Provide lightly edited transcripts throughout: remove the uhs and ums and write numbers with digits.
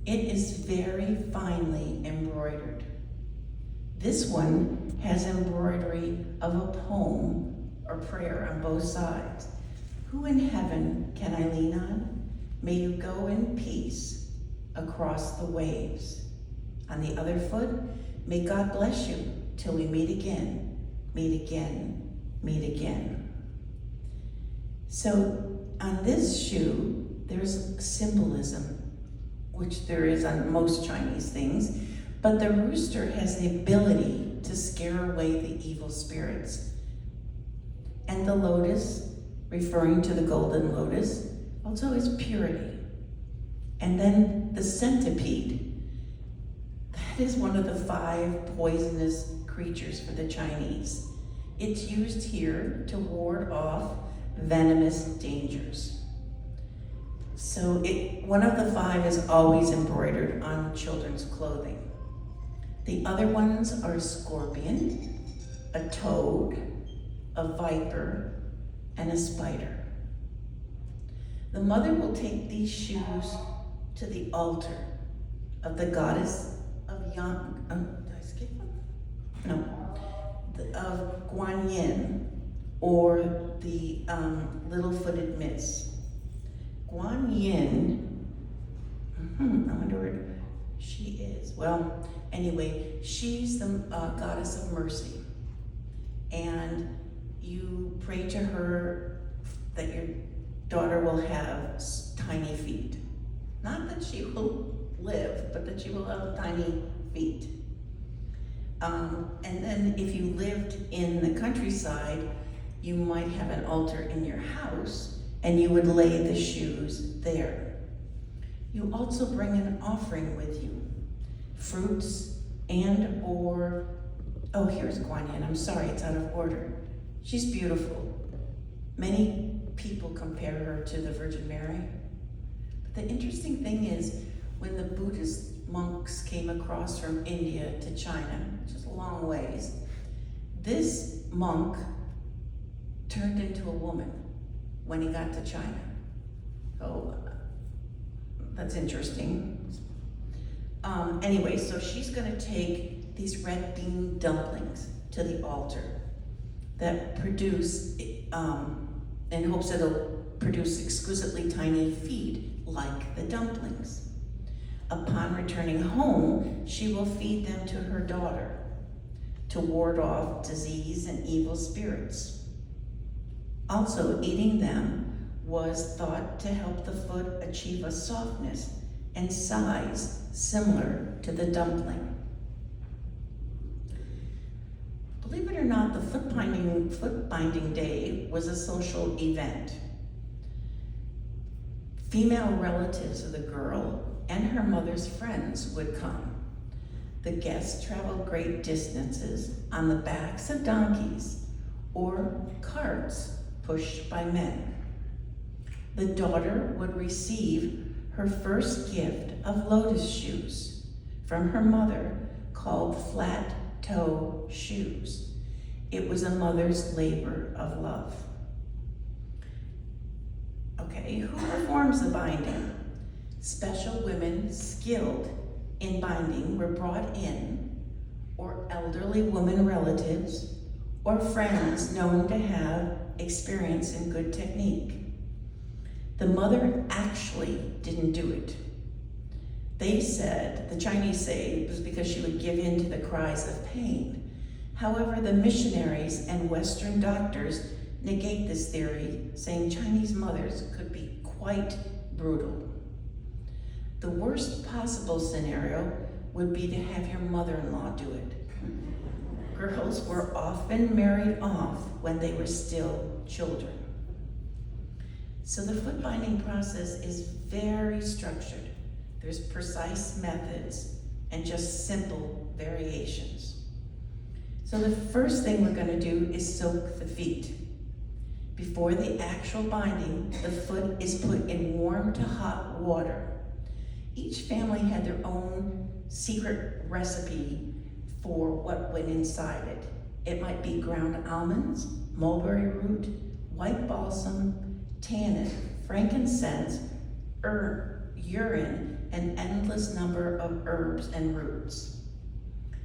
It is very finely embroidered. This one has embroidery of a poem or prayer on both sides. Who in heaven can I lean on? May you go in peace across the waves. On the other foot, may God bless you till we meet again, meet again, meet again. So on this shoe, there's symbolism, which there is on most Chinese things, but the rooster has the ability to scare away the evil spirits. And the lotus, referring to the golden lotus, also is purity. And then the centipede, that is one of the 5 poisonous creatures for the Chinese. It's used here to ward off venomous dangers. So one of the 5 is always embroidered on children's clothing. The other ones are a scorpion, a toad, a viper, and a spider. The mother will take these shoes to the altar of the goddess of did I skip one? No. Of Guan Yin, or the little-footed miss. Guan Yin, I wonder where she is. Well, anyway, she's the goddess of mercy. And you pray to her that your daughter will have tiny feet. Not that she will live, but that she will have tiny feet. And then if you lived in the countryside, you might have an altar in your house and you would lay the shoes there. You also bring an offering with you, fruits and or, oh, here's Guan Yin. I'm sorry, it's out of order. She's beautiful. Many people compare her to the Virgin Mary. But the interesting thing is, when the Buddhist monks came across from India to China, which is a long ways, this monk turned into a woman when he got to China. Oh, that's interesting. Anyway, so she's gonna take these red bean dumplings to the altar that produce, in hopes it'll produce exquisitely tiny feet like the dumplings. Upon returning home, she will feed them to her daughter to ward off disease and evil spirits. Also, eating them was thought to help the foot achieve a softness and size similar to the dumpling. Believe it or not, the foot binding day was a social event. Female relatives of the girl and her mother's friends would come. The guests traveled great distances on the backs of donkeys or carts pushed by men. The daughter would receive her first gift of lotus shoes from her mother, called flat toe shoes. It was a mother's labor of love. Okay, who performs the binding? Special women skilled in binding were brought in, or elderly woman relatives, or friends known to have experience in good technique. The mother actually didn't do it. They said, the Chinese say, it was because she would give in to the cries of pain. However, the missionaries and Western doctors negate this theory, saying Chinese mothers could be quite brutal. The worst possible scenario would be to have your mother-in-law do it. Girls were often married off when they were still children. So the foot binding process is very structured. There's precise methods and just simple variations. So the first thing we're going to do is soak the feet. Before the actual binding, the foot is put in warm to hot water. Each family had their own secret recipe for what went inside it. It might be ground almonds, mulberry root, white balsam, tannin, frankincense, urine, an endless number of herbs and roots.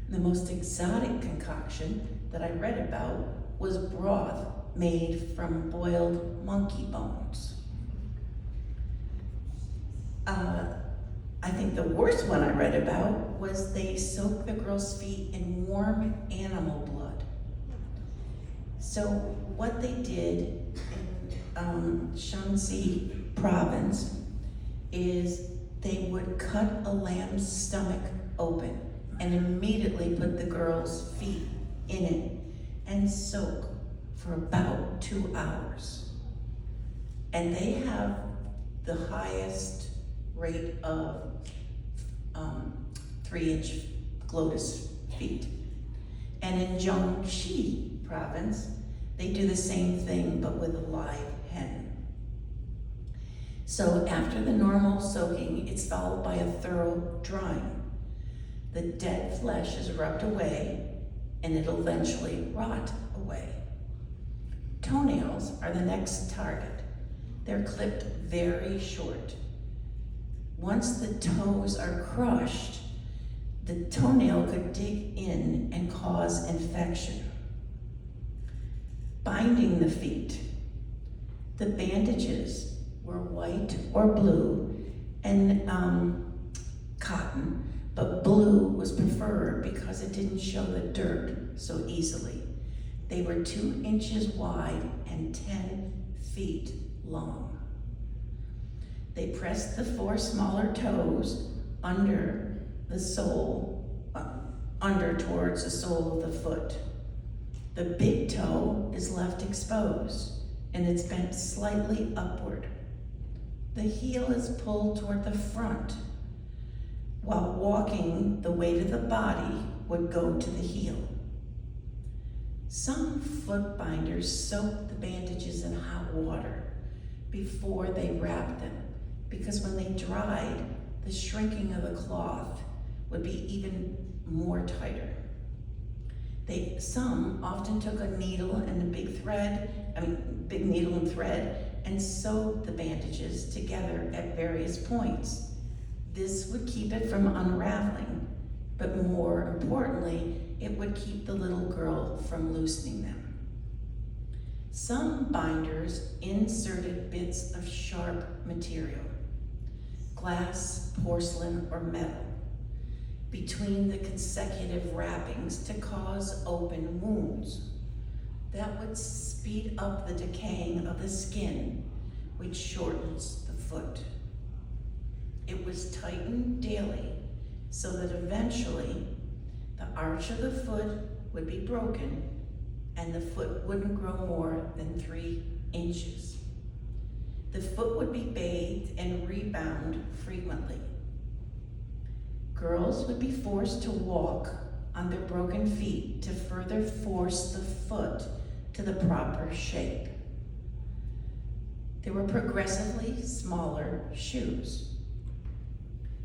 The most exotic concoction that I read about was broth made from boiled monkey bones. I think the worst one I read about was they soaked the girls' feet in warm animal blood. So what they did in Shanxi province is they would cut a lamb's stomach open and immediately put the girls' feet in it and soak for about 2 hours. And they have the highest rate of 3-inch glottis feet. And in Jiangxi province, they do the same thing but with a live hen. So after the normal soaking, it's followed by a thorough drying. The dead flesh is rubbed away and it'll eventually rot away. Toenails are the next target. They're clipped very short. Once the toes are crushed, the toenail could dig in and cause infection. Binding the feet. The bandages were white or blue and cotton, but blue was preferred because it didn't show the dirt so easily. They were 2 inches wide and 10 feet long. They pressed the 4 smaller toes under the sole, under towards the sole of the foot. The big toe is left exposed and it's bent slightly upward. The heel is pulled toward the front. While walking, the weight of the body would go to the heel. Some foot binders soak the bandages in hot water before they wrap them, because when they dried, the shrinking of the cloth would be even more tighter. Some often took a needle and a big needle and thread and sewed the bandages together at various points. This would keep it from unraveling, but more importantly, it would keep the little girl from loosening them. Some binders inserted bits of sharp material, glass, porcelain, or metal, between the consecutive wrappings to cause open wounds. That would speed up the decaying of the skin, which shortens the foot. It was tightened daily so that eventually the arch of the foot would be broken and the foot wouldn't grow more than 3 inches. The foot would be bathed and rebound frequently. Girls would be forced to walk on their broken feet to further force the foot to the proper shape. There were progressively smaller shoes.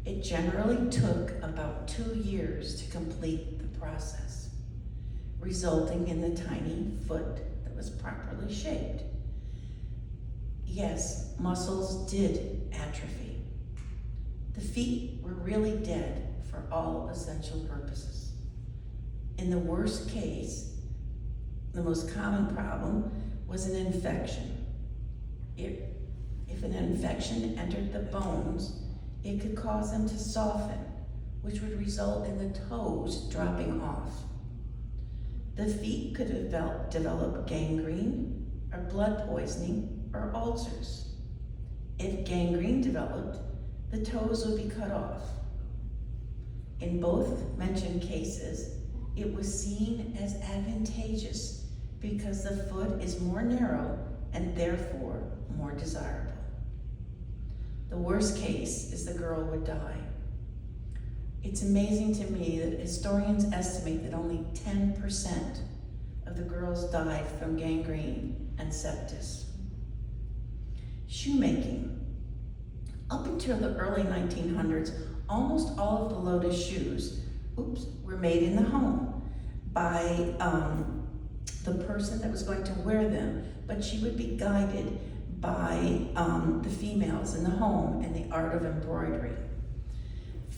It generally took about 2 years to complete the process, resulting in the tiny foot that was properly shaped. Yes, muscles did atrophy. The feet were really dead for all essential purposes. In the worst case, the most common problem was an infection. If an infection entered the bones, it could cause them to soften, which would result in the toes dropping off. The feet could develop gangrene or blood poisoning or ulcers. If gangrene developed, the toes would be cut off. In both mentioned cases, it was seen as advantageous because the foot is more narrow and therefore more desirable. The worst case is the girl would die. It's amazing to me that historians estimate that only 10% of the girls died from gangrene and sepsis. Shoemaking. Up until the early 1900s, almost all of the lotus shoes, were made in the home by the person that was going to wear them, but she would be guided by the females in the home and the art of embroidery.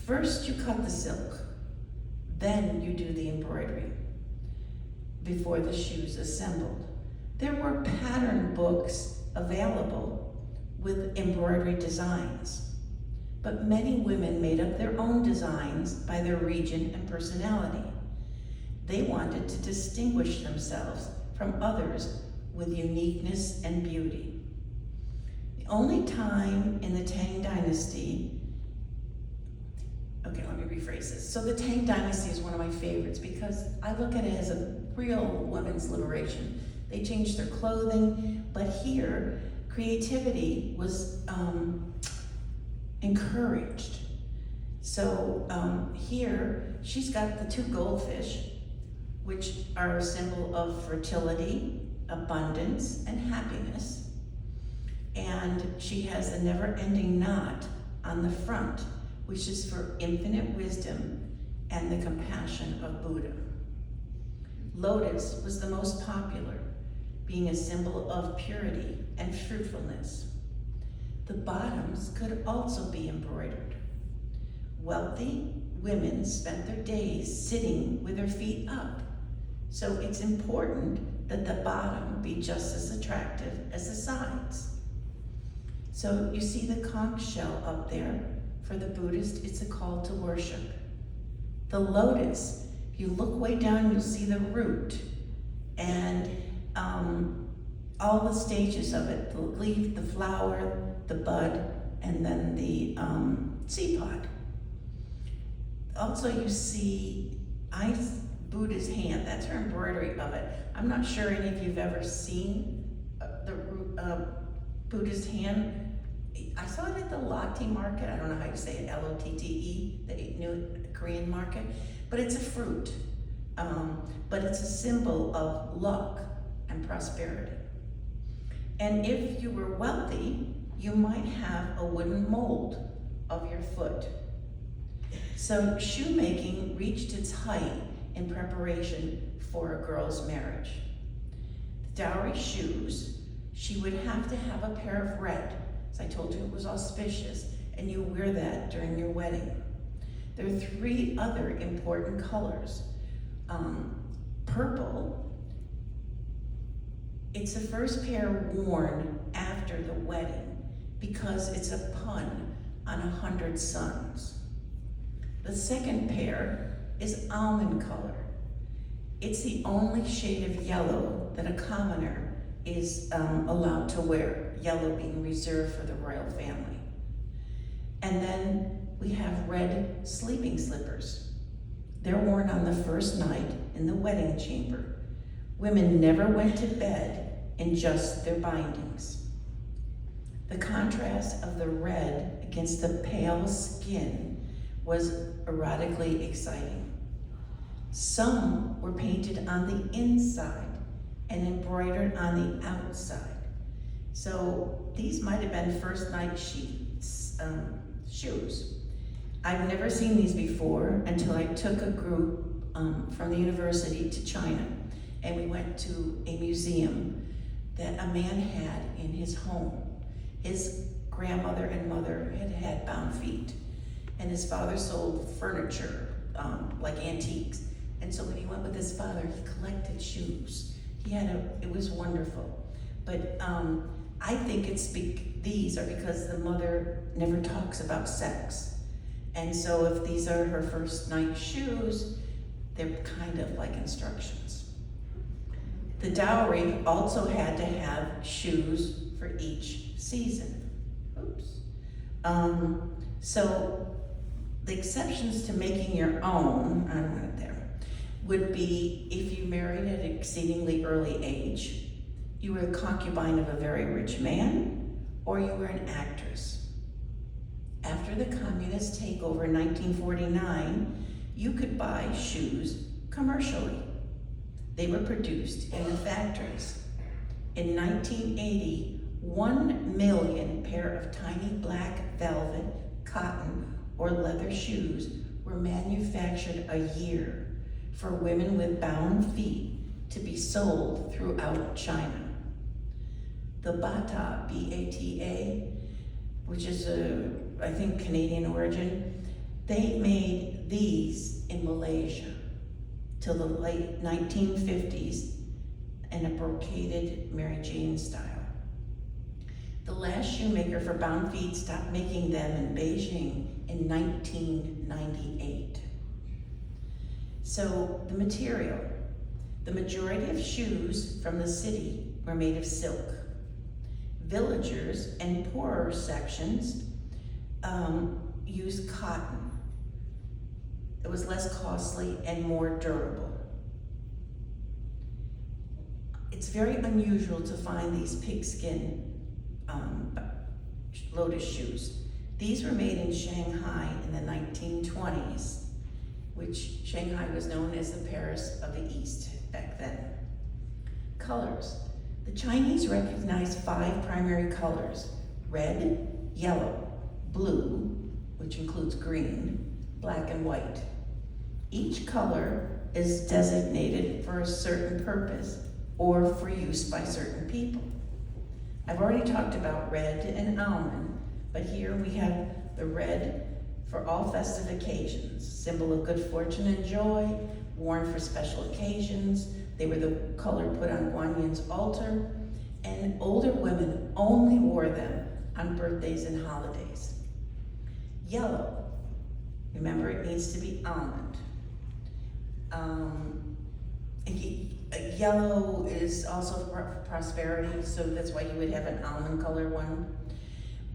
First you cut the silk, then you do the embroidery before the shoes assembled. There were pattern books available with embroidery designs, but many women made up their own designs by their region and personality. They wanted to distinguish themselves from others with uniqueness and beauty. The only time in the Tang Dynasty, okay, let me rephrase this. So the Tang Dynasty is one of my favorites because I look at it as a real women's liberation. They changed their clothing, but here, creativity was encouraged. So here, she's got the 2 goldfish, which are a symbol of fertility, abundance, and happiness. And she has a never-ending knot on the front, which is for infinite wisdom and the compassion of Buddha. Lotus was the most popular, being a symbol of purity and fruitfulness. The bottoms could also be embroidered. Wealthy women spent their days sitting with their feet up, so it's important that the bottom be just as attractive as the sides. So you see the conch shell up there. For the Buddhist, it's a call to worship. The lotus, if you look way down, you'll see the root and all the stages of it, the leaf, the flower, the bud, and then the seed pod. Also you see Buddha's hand, that's her embroidery of it. I'm not sure any of you've ever seen the Buddha's hand. I saw it at the Lotte market. I don't know how you say it, L-O-T-T-E, the new Korean market, but it's a fruit. But it's a symbol of luck and prosperity. And if you were wealthy, you might have a wooden mold of your foot. So shoemaking reached its height in preparation for a girl's marriage. The dowry shoes, she would have to have a pair of red. As I told you, it was auspicious, and you wear that during your wedding. There are 3 other important colors. Purple, it's the first pair worn after the wedding because it's a pun on 100 suns. The second pair is almond color. It's the only shade of yellow that a commoner is allowed to wear, yellow being reserved for the royal family. And then we have red sleeping slippers. They're worn on the first night in the wedding chamber. Women never went to bed in just their bindings. The contrast of the red against the pale skin was erotically exciting. Some were painted on the inside and embroidered on the outside. So these might have been first night shoes. I've never seen these before until I took a group from the university to China, and we went to a museum that a man had in his home. His grandmother and mother had bound feet, and his father sold furniture, like antiques. And so when he went with his father, he collected shoes. It was wonderful. But I think these are because the mother never talks about sex. And so if these are her first night shoes, they're kind of like instructions. The dowry also had to have shoes for each season. Oops. So the exceptions to making your own, I don't want it there, would be if you married at an exceedingly early age, you were a concubine of a very rich man, or you were an actress. After the communist takeover in 1949, you could buy shoes commercially. They were produced in the factories. In 1980, 1 million pair of tiny black velvet, cotton, or leather shoes were manufactured a year for women with bound feet to be sold throughout China. the Bata, B-A-T-A, which is I think Canadian origin, they made these in Malaysia till the late 1950s in a brocaded Mary Jane style. The last shoemaker for bound feet stopped making them in Beijing in 1998. So the material, the majority of shoes from the city were made of silk. Villagers and poorer sections used cotton. It was less costly and more durable. It's very unusual to find these pigskin lotus shoes. These were made in Shanghai in the 1920s, which Shanghai was known as the Paris of the East back then. Colors. The Chinese recognized 5 primary colors: red, yellow, blue, which includes green, black, and white. Each color is designated for a certain purpose or for use by certain people. I've already talked about red and almond, but here we have the red for all festive occasions, symbol of good fortune and joy, worn for special occasions. They were the color put on Guan Yin's altar, and older women only wore them on birthdays and holidays. Yellow, remember it needs to be almond. Yellow is also for prosperity, so that's why you would have an almond color one.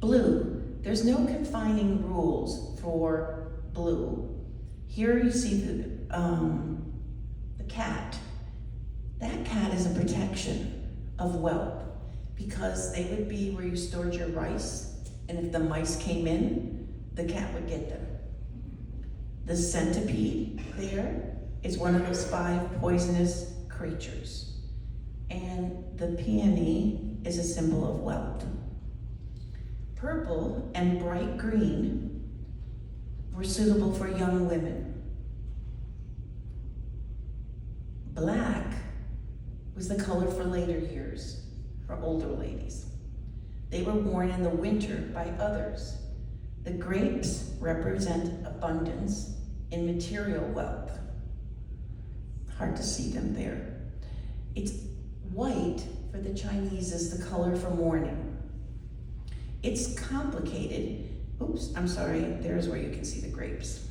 Blue, there's no confining rules for blue. Here you see the cat. That cat is a protection of wealth because they would be where you stored your rice, and if the mice came in, the cat would get them. The centipede there is one of those 5 poisonous creatures. And the peony is a symbol of wealth. Purple and bright green were suitable for young women. Black was the color for later years, for older ladies. They were worn in the winter by others. The grapes represent abundance in material wealth. Hard to see them there. It's white for the Chinese is the color for mourning. It's complicated. Oops, I'm sorry, there's where you can see the grapes.